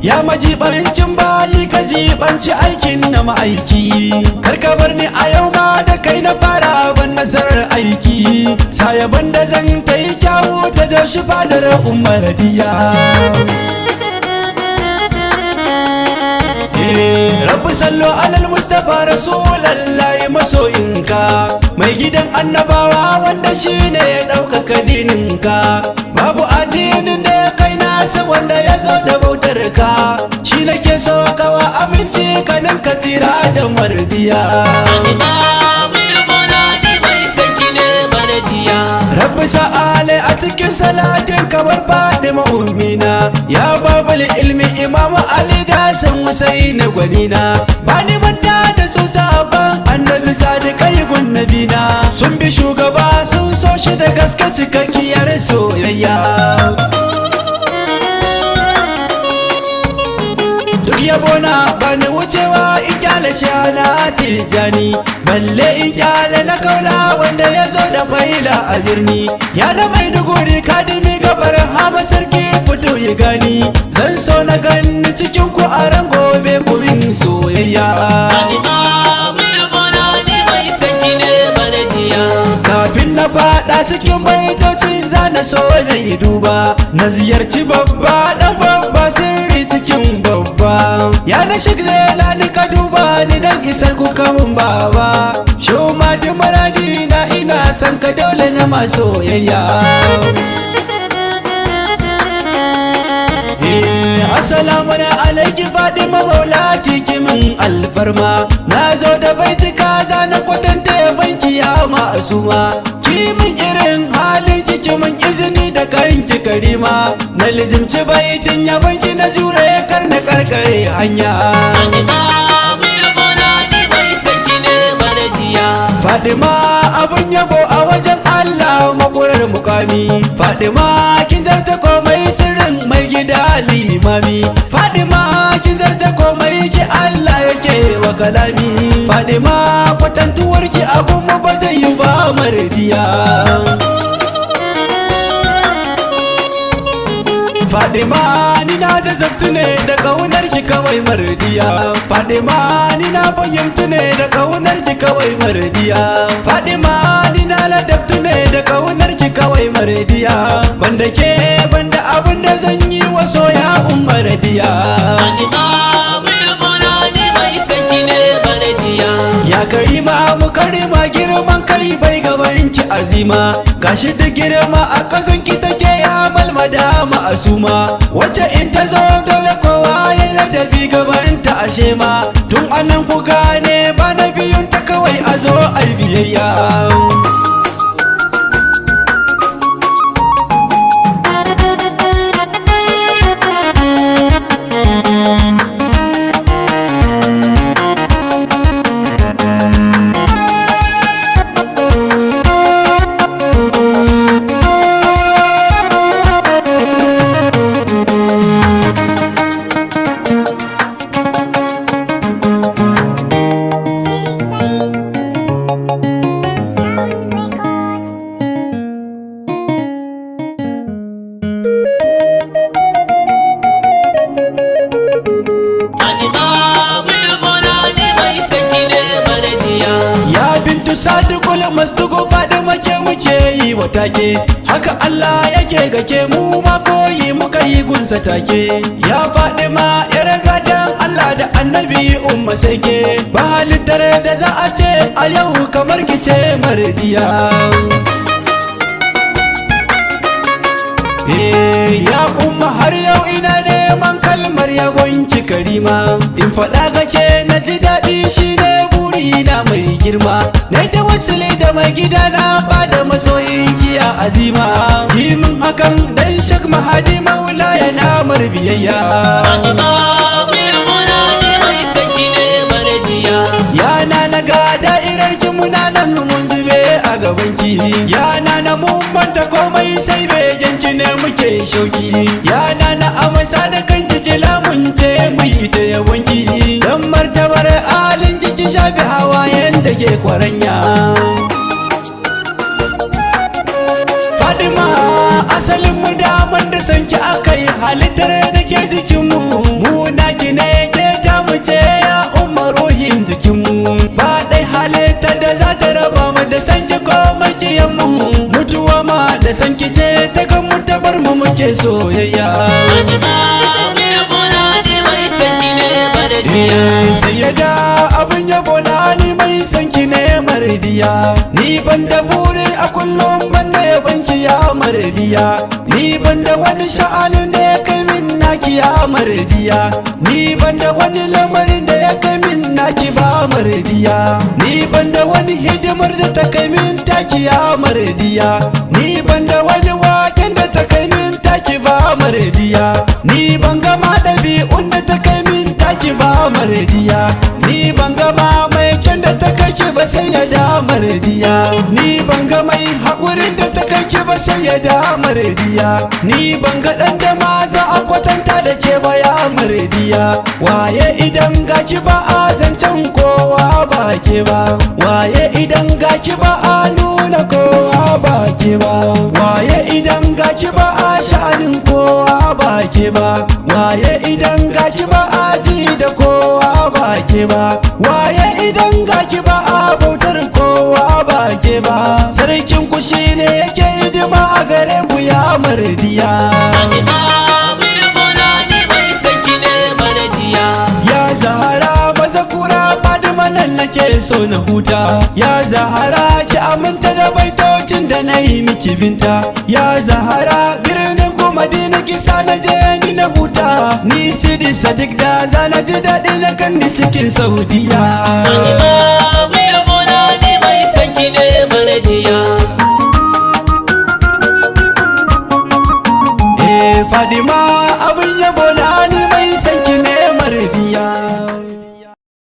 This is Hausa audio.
ya majibancin bayi ka jibanci aikin na ma'aiki. Karka bar ni a yau ma da kai na fara ban nasarar aiki, sayaban da zan ta yi kyawu ta doshi fadar umaradiya. Rabbi sallo alal Mustafa Rasulallahi masoyinka, mai gidan annabawa wanda shi ne ya ɗaukaka dininka. Babu addinin da ya kai nasa wanda ya zo da bautar ka, shi nake so kawa aminci kanin ka tsira da mardiya. Rabbi sa'ale a cikin salatin kamar Fadima ummina, ya babal ilmi Imam Ali da Hassan Husaini gwanina. Bani manta da su sahabban annabi sadiqai gunnabina, sun bi shugaba sun so shi da gaske cikakkiyar soyayya. Duk yabona bani wucewa in kyale shana Tijani, balle in kyale na kaula wanda ya zo da faila a birni. Ya da Maiduguri kadimi gabarin hama sarki fito ya gani, zan so na gani cikin ku a ran gobe kurin soyayya. Kafin na faɗa cikin baitocin zana so na yi duba, na ziyarci babba dan babba sirri cikin babba. Ya na shig zelani ka duba ni dan isar ku kamun baba, shoma da maradi na ina san ka dole na masoyayya. Assalamu alaiki Fadima maulati kimin alfarma, na zo da baitika zana kwatanta ya banki ya ma'asuma. Kimin irin halin kimin izini da kanki karima, na lizimci baitin ya banki na jure kar na karkare hanya. Fadima abun yabo a wajen Allah makurar mukami, Fadima kin zarta komai sirrin mai gida limami, Fadima kin zarta komai ki Allah yake wa kalami, Fadima kwatantuwar ki abun mu ba zai yi ba mardiya. Fadima ni na da zabtu ne da kaunar ki kawai mardiya, Fadima ni na fahimtu ne da kaunar ki kawai mardiya, Fadima ni na ladabtu ne da kaunar ki kawai mardiya. Banda ke banda abin da zan yi wa soya mardiya. Ya karima mu karima girman kai bai gaban ki azima, gashi da girma a kasan ki take ya malmada ma'asuma, wacce in ta zo dole kowa ya ladabi gaban ta ashe ma. Tun anan ku gane ba na biyun ta kawai a zo ai biyayya. Sadukul masdugo Fadima ke muke yi wa take, haka Allah yake gake mu ma koyi muka yi gunsa take. Ya Fadima yar gadan Allah da annabi umma sake, ba halittar da za a ce a yau kamar kice mardiya. Ya umma har yau ina neman kalmar yabon ki karima, in faɗa gake na ji daɗi shi ne burina mai girma. Na ta wasule da mai gida na bada masoyin kiya azima, yi min hakan dan shak mahadi maula ya namar biyayya. Yana na ga da'irar ki muna nan mun zube a gaban ki, yana na mun banta komai sai begen ki ne muke shauki, yana na amsa da kan ki lamunce mu yi ta yabon ki, dan martabar alin ki shafi hawayen da ke kwaranya. Fadima asalin mu daman da sanki aka yi halittar da ke jikin mu mardiya. Sayyada abin yabo na ni mai sanki ne mardiya. Ni ban da buri a kullum ban da yabanki ya mardiya. Ni ban da wani sha'anin da ya kai min naki ya mardiya. Ni ban da wani lamarin da ya kai min naki ba mardiya. Ni ban da wani hidimar da ta kai min taki ya mardiya. Ni ban da wani waken da ta kai min taki ba mardiya. Ni ban gama ɗabi'un da ta kai min taki ba mardiya. Ni ban gama mai kyan da ta kai ki ba sai ya da mardiya. Ni ban ga mai haƙurin da ta kai ki ba sai ya da mardiya. Ni ban ga ɗan da ma za a kwatanta da ke ba ya mardiya. Waye idan ga ki ba a zancen kowa ba ke ba. Waye idan ga ki ba a nuna kowa ba ke ba. Waye idan ga ki ba a sha'anin kowa ba ke ba. Waye idan ga ki ba a ji da kowa ba ke ba. Waye idan ga ki ba a bautar kowa ba ke ba. Sarkin ku shine yake hidima a gare ku ya mardiya. Ya Zahara maza kura Fadima nan nake so na huta. Ya Zahara ki aminta da baitocin da na yi miki binta. Ya Zahara birnin ku Madina kisa na je ni na huta. Ni Sidi Sadiq da za na ji daɗi na kan ni cikin Saudiya. Fadima